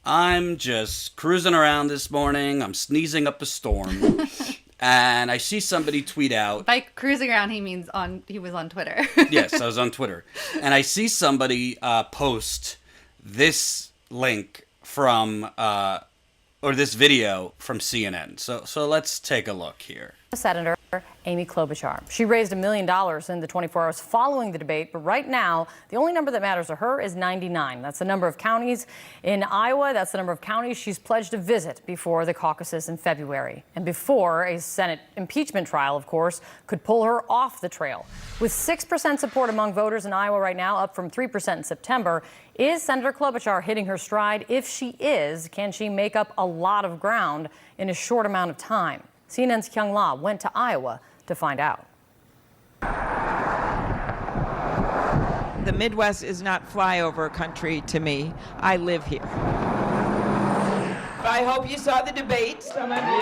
I'm just cruising around this morning. I'm sneezing up a storm. And I see somebody tweet out. By cruising around, he was on Twitter. Yes, I was on Twitter. And I see somebody post this link from, or this video from CNN. So let's take a look here. Senator Amy Klobuchar. She raised $1 million in the 24 hours following the debate, but right now, the only number that matters to her is 99. That's the number of counties in Iowa. That's the number of counties she's pledged to visit before the caucuses in February. And before a Senate impeachment trial, of course, could pull her off the trail. With 6% support among voters in Iowa right now, up from 3% in September, is Senator Klobuchar hitting her stride? If she is, can she make up a lot of ground in a short amount of time? CNN's Kyung La went to Iowa to find out. The Midwest is not flyover country to me. I live here. I hope you saw the debate, some of you.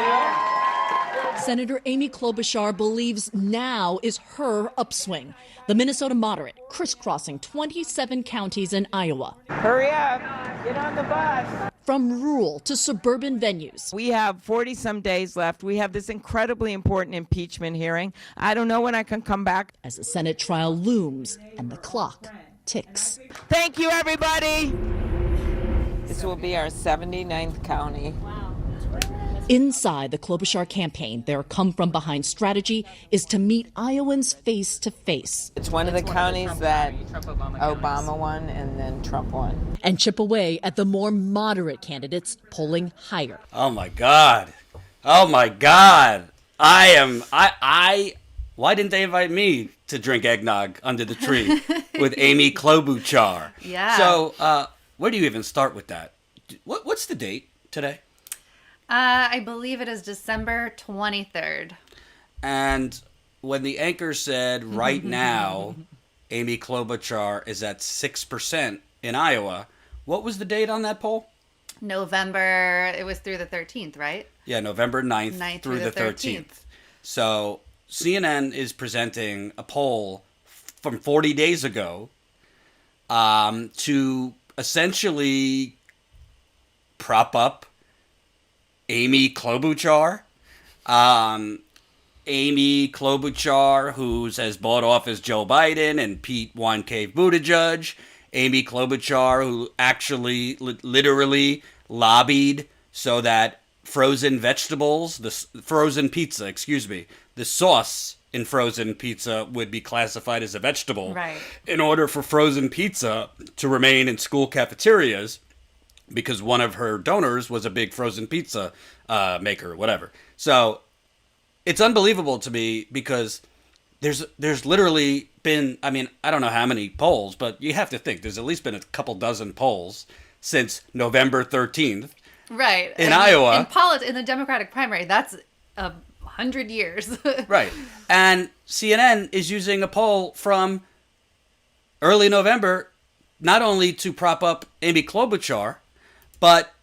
Senator Amy Klobuchar believes now is her upswing. The Minnesota moderate crisscrossing 27 counties in Iowa. Hurry up, get on the bus. From rural to suburban venues. We have 40-some days left. We have this incredibly important impeachment hearing. I don't know when I can come back. As the Senate trial looms and the clock ticks. Thank you, everybody. This will be our 79th county. Inside the Klobuchar campaign, their come-from-behind strategy is to meet Iowans face to face. It's one of the counties that Obama won and then Trump won. And chip away at the more moderate candidates polling higher. Oh my God. Oh my God. Why didn't they invite me to drink eggnog under the tree with Amy Klobuchar? Yeah. So, where do you even start with that? What's the date today? I believe it is December 23rd. And when the anchor said right now Amy Klobuchar is at 6% in Iowa, what was the date on that poll? November, it was through the 13th, right? Yeah, November 9th through the 13th. So CNN is presenting a poll from 40 days ago to essentially prop up Amy Klobuchar. Amy Klobuchar, who's as bought off as Joe Biden and Pete Wine Cave Buttigieg. Amy Klobuchar, who actually literally lobbied so that frozen vegetables, the frozen pizza, the sauce in frozen pizza would be classified as a vegetable. Right. In order for frozen pizza to remain in school cafeterias, because one of her donors was a big frozen pizza maker, whatever. So it's unbelievable to me because there's literally been, I mean, I don't know how many polls, but you have to think there's at least been a couple dozen polls since November 13th. Right. In Iowa. In the Democratic primary, that's 100 years. Right. And CNN is using a poll from early November, not only to prop up Amy Klobuchar, but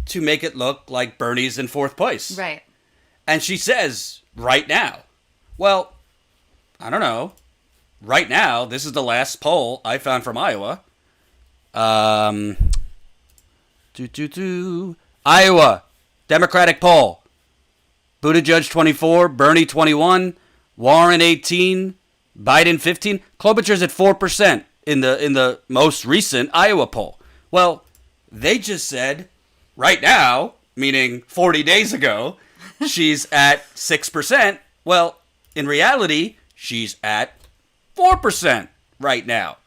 to make it look like Bernie's in fourth place. Right. And she says, right now. Well, I don't know. Right now, this is the last poll I found from Iowa. Iowa, Democratic poll. Buttigieg 24, Bernie 21, Warren 18, Biden 15. Klobuchar's at 4% in the most recent Iowa poll. Well, they just said right now, meaning 40 days ago, she's at 6%. Well, in reality, she's at 4% right now.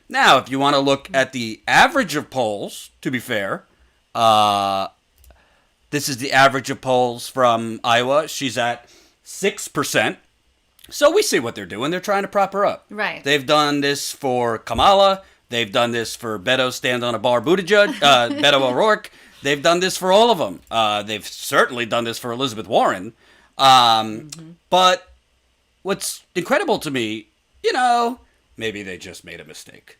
Now, if you want to look at the average of polls, to be fair, this is the average of polls from Iowa. She's at 6%. So we see what they're doing. They're trying to prop her up. Right. They've done this for Kamala. They've done this for Beto Stand on a Bar Buttigieg, Beto O'Rourke. They've done this for all of them. They've certainly done this for Elizabeth Warren. But what's incredible to me, maybe they just made a mistake.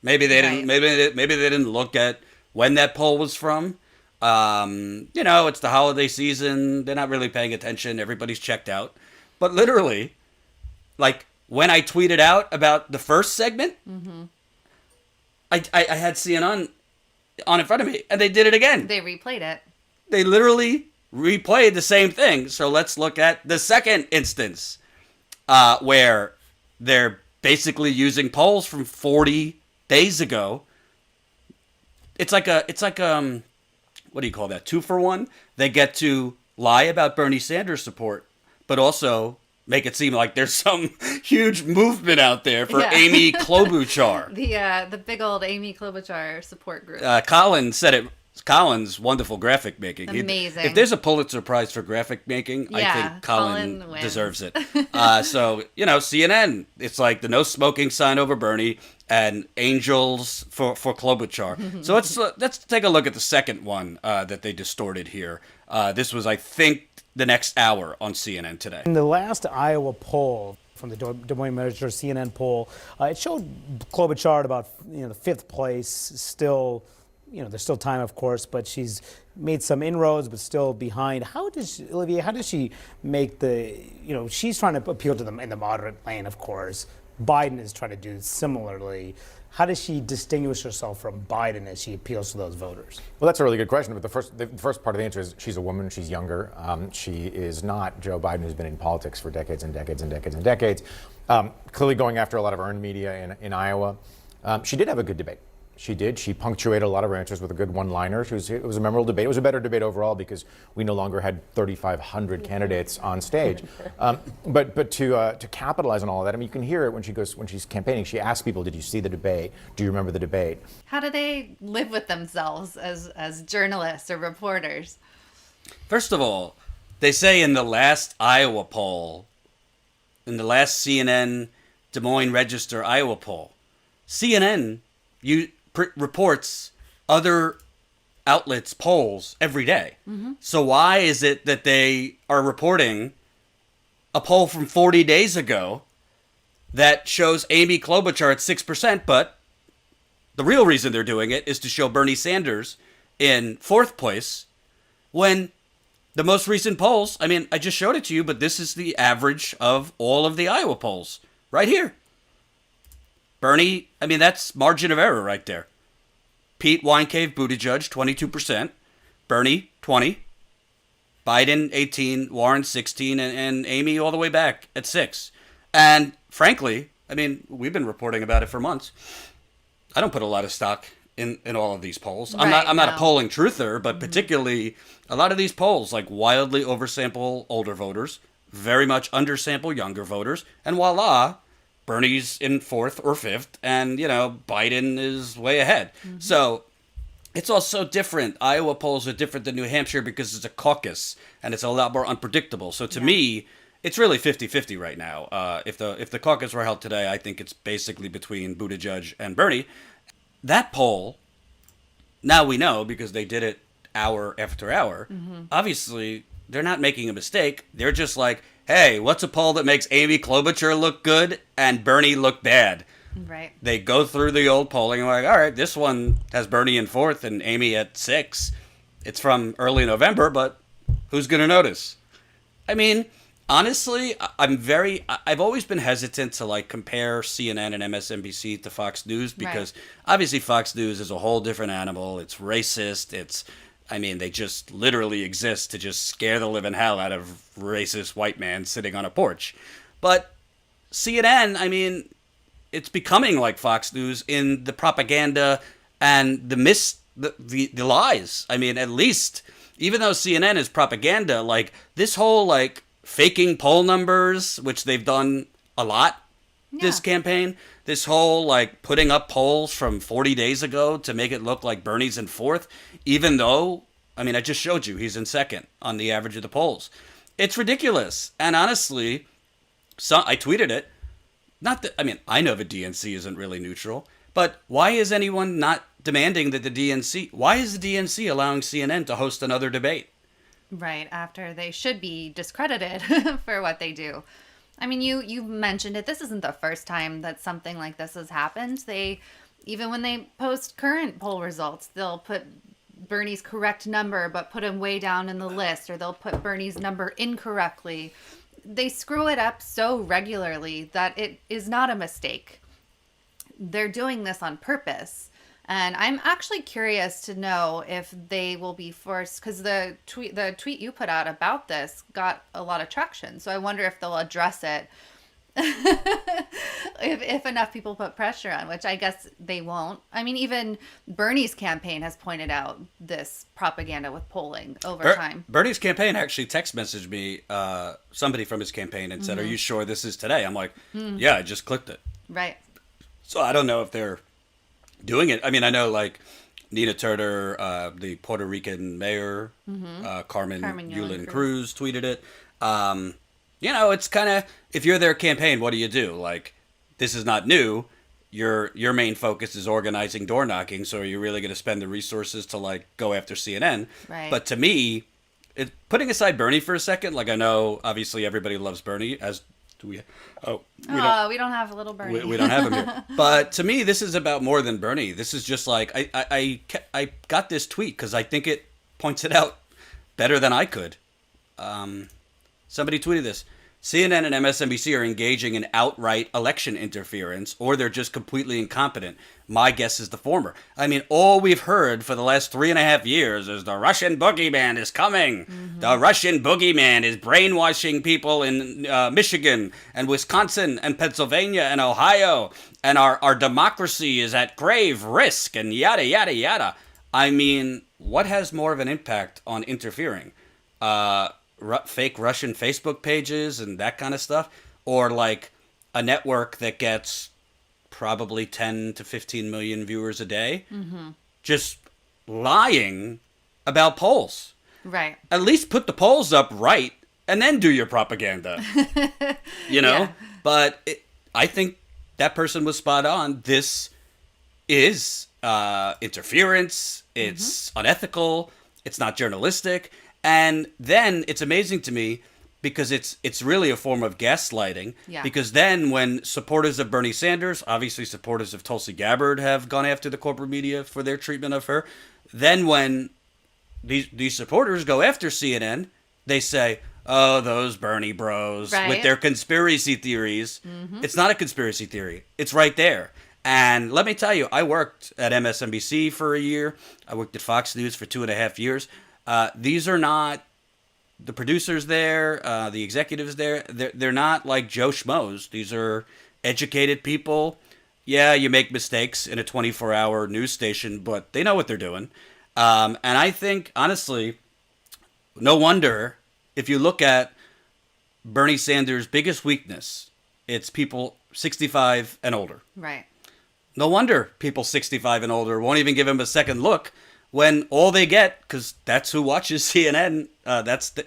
Maybe they didn't. Maybe they didn't look at when that poll was from. It's the holiday season. They're not really paying attention. Everybody's checked out. But literally, like when I tweeted out about the first segment, I had CNN on in front of me, and they did it again. They replayed it. They literally replayed the same thing. So let's look at the second instance, where they're basically using polls from 40 days ago. It's like what do you call that? 2-for-1. They get to lie about Bernie Sanders support, but also make it seem like there's some huge movement out there for Amy Klobuchar. The big old Amy Klobuchar support group. Colin said it. Colin's wonderful graphic making. Amazing. If there's a Pulitzer Prize for graphic making, I think Colin wins. deserves it. So, CNN, it's like the no smoking sign over Bernie and angels for Klobuchar. So let's take a look at the second one that they distorted here. This was, I think, the next hour on CNN today. In the last Iowa poll from the Des Moines Register CNN poll, it showed Klobuchar at about the fifth place, still. There's still time, of course, but she's made some inroads, but still behind. Olivia, how does she make she's trying to appeal to them in the moderate lane, of course. Biden is trying to do similarly. How does she distinguish herself from Biden as she appeals to those voters? Well, that's a really good question. But the first part of the answer is she's a woman. She's younger. She is not Joe Biden, who's been in politics for decades and decades and decades and decades. Clearly going after a lot of earned media in Iowa. She did have a good debate. She did. She punctuated a lot of her answers with a good one-liner. It was a memorable debate. It was a better debate overall because we no longer had 3,500 candidates on stage. But to capitalize on all of that, I mean, you can hear it when she's campaigning. She asks people, "Did you see the debate? Do you remember the debate?" How do they live with themselves as journalists or reporters? First of all, they say in the last Iowa poll, in the last CNN Des Moines Register Iowa poll, CNN reports other outlets' polls every day. So why is it that they are reporting a poll from 40 days ago that shows Amy Klobuchar at 6%, but the real reason they're doing it is to show Bernie Sanders in fourth place when the most recent polls, I mean, I just showed it to you, but this is the average of all of the Iowa polls right here. Bernie, I mean, that's margin of error right there. Pete Winecave Buttigieg, 22%. Bernie, 20. Biden, 18. Warren, 16. And Amy all the way back at 6. And frankly, I mean, we've been reporting about it for months. I don't put a lot of stock in all of these polls. I'm not a polling truther, but particularly a lot of these polls, like wildly oversample older voters, very much undersample younger voters, and voila, Bernie's in fourth or fifth, and, Biden is way ahead. So it's also different. Iowa polls are different than New Hampshire because it's a caucus, and it's a lot more unpredictable. So to me, it's really 50-50 right now. If the caucus were held today, I think it's basically between Buttigieg and Bernie. That poll, now we know because they did it hour after hour, obviously they're not making a mistake. They're just like, hey, what's a poll that makes Amy Klobuchar look good and Bernie look bad? Right. They go through the old polling and like, all right, this one has Bernie in fourth and Amy at 6. It's from early November, but who's going to notice? I mean, honestly, I've always been hesitant to compare CNN and MSNBC to Fox News because obviously Fox News is a whole different animal. It's racist. They just literally exist to just scare the living hell out of racist white man sitting on a porch. But CNN, it's becoming like Fox News in the propaganda and the lies. At least, even though CNN is propaganda, this whole faking poll numbers, which they've done a lot this campaign, this whole putting up polls from 40 days ago to make it look like Bernie's in fourth, even though, I just showed you he's in second on the average of the polls. It's ridiculous. And honestly, I tweeted it. Not that, I know the DNC isn't really neutral, but why is anyone not demanding that why is the DNC allowing CNN to host another debate? Right, after they should be discredited for what they do. You mentioned it. This isn't the first time that something like this has happened. Even when they post current poll results, they'll put Bernie's correct number, but put him way down in the list, or they'll put Bernie's number incorrectly. They screw it up so regularly that it is not a mistake. They're doing this on purpose. And I'm actually curious to know if they will be forced, because the tweet you put out about this got a lot of traction. So I wonder if they'll address it if enough people put pressure on, which I guess they won't. I mean, even Bernie's campaign has pointed out this propaganda with polling over time. Bernie's campaign actually text messaged me, somebody from his campaign, and said, "Are you sure this is today?" I'm like, "Yeah, I just clicked it." Right. So I don't know if they're doing it. I mean, I know like Nina Turner, the Puerto Rican mayor, Carmen Yulín Cruz tweeted it. You know, it's kind of, if you're their campaign, what do you do? Like, this is not new. Your main focus is organizing door knocking. So are you really going to spend the resources to like go after CNN? Right. But to me, putting aside Bernie for a second, like I know obviously everybody loves Bernie, as do we. We don't have a little Bernie. We don't have him here. But to me, this is about more than Bernie. This is just like, I got this tweet because I think it points it out better than I could. Somebody tweeted this. CNN and MSNBC are engaging in outright election interference, or they're just completely incompetent. My guess is the former. I mean, all we've heard for the last 3.5 years is the Russian boogeyman is coming. The Russian boogeyman is brainwashing people in Michigan and Wisconsin and Pennsylvania and Ohio, and our democracy is at grave risk, and yada, yada, yada. I mean, what has more of an impact on interfering? Fake Russian Facebook pages and that kind of stuff, or like a network that gets probably 10 to 15 million viewers a day, just lying about polls. Right. At least put the polls up right and then do your propaganda. You know? Yeah. But I think that person was spot on. This is interference. It's unethical. It's not journalistic. And then it's amazing to me because it's really a form of gaslighting. Yeah. Because then when supporters of Bernie Sanders, obviously supporters of Tulsi Gabbard, have gone after the corporate media for their treatment of her, then when these supporters go after CNN, they say, "Oh, those Bernie bros," right, with their conspiracy theories. It's not a conspiracy theory. It's right there. And let me tell you, I worked at MSNBC for a year. I worked at Fox News for 2.5 years. These are not the producers there, the executives there. They're not like Joe Schmoes. These are educated people. Yeah, you make mistakes in a 24-hour news station, but they know what they're doing. And I think, honestly, no wonder if you look at Bernie Sanders' biggest weakness, it's people 65 and older. Right. No wonder people 65 and older won't even give him a second look. When all they get, because that's who watches CNN, that's the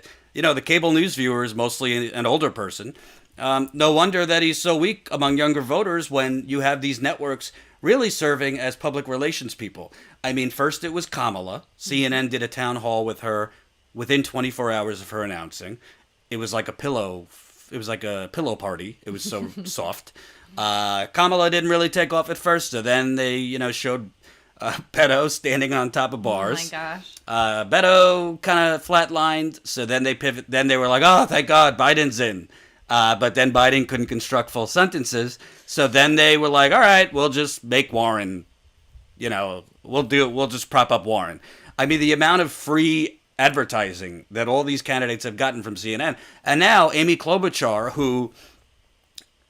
cable news viewer is mostly an older person. No wonder that he's so weak among younger voters when you have these networks really serving as public relations people. I mean, first it was Kamala. CNN did a town hall with her within 24 hours of her announcing. It was like a pillow. It was like a pillow party. It was so soft. Kamala didn't really take off at first, so then they, showed Beto standing on top of bars. Oh my gosh. Beto kind of flatlined, so then they pivot. Then they were like, "Oh, thank God, Biden's in." But then Biden couldn't construct full sentences, so then they were like, "All right, we'll just make Warren. We'll just prop up Warren." I mean, the amount of free advertising that all these candidates have gotten from CNN, and now Amy Klobuchar, who,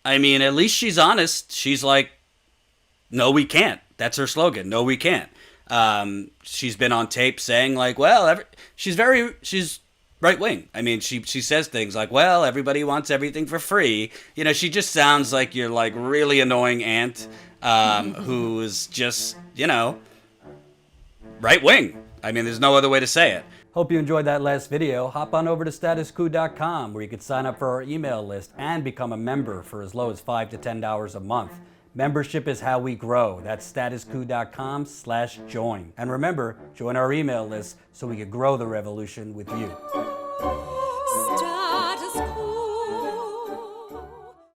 I mean, at least she's honest. She's like, "No, we can't." That's her slogan. No, we can't. She's been on tape saying like, well, she's right wing. I mean, she says things like, well, everybody wants everything for free. She just sounds like you're like really annoying aunt who is just, right wing. I mean, there's no other way to say it. Hope you enjoyed that last video. Hop on over to statuscoup.com where you can sign up for our email list and become a member for as low as $5 to $10 a month. Membership is how we grow. That's statuscoup.com/join. And remember, join our email list so we can grow the revolution with you.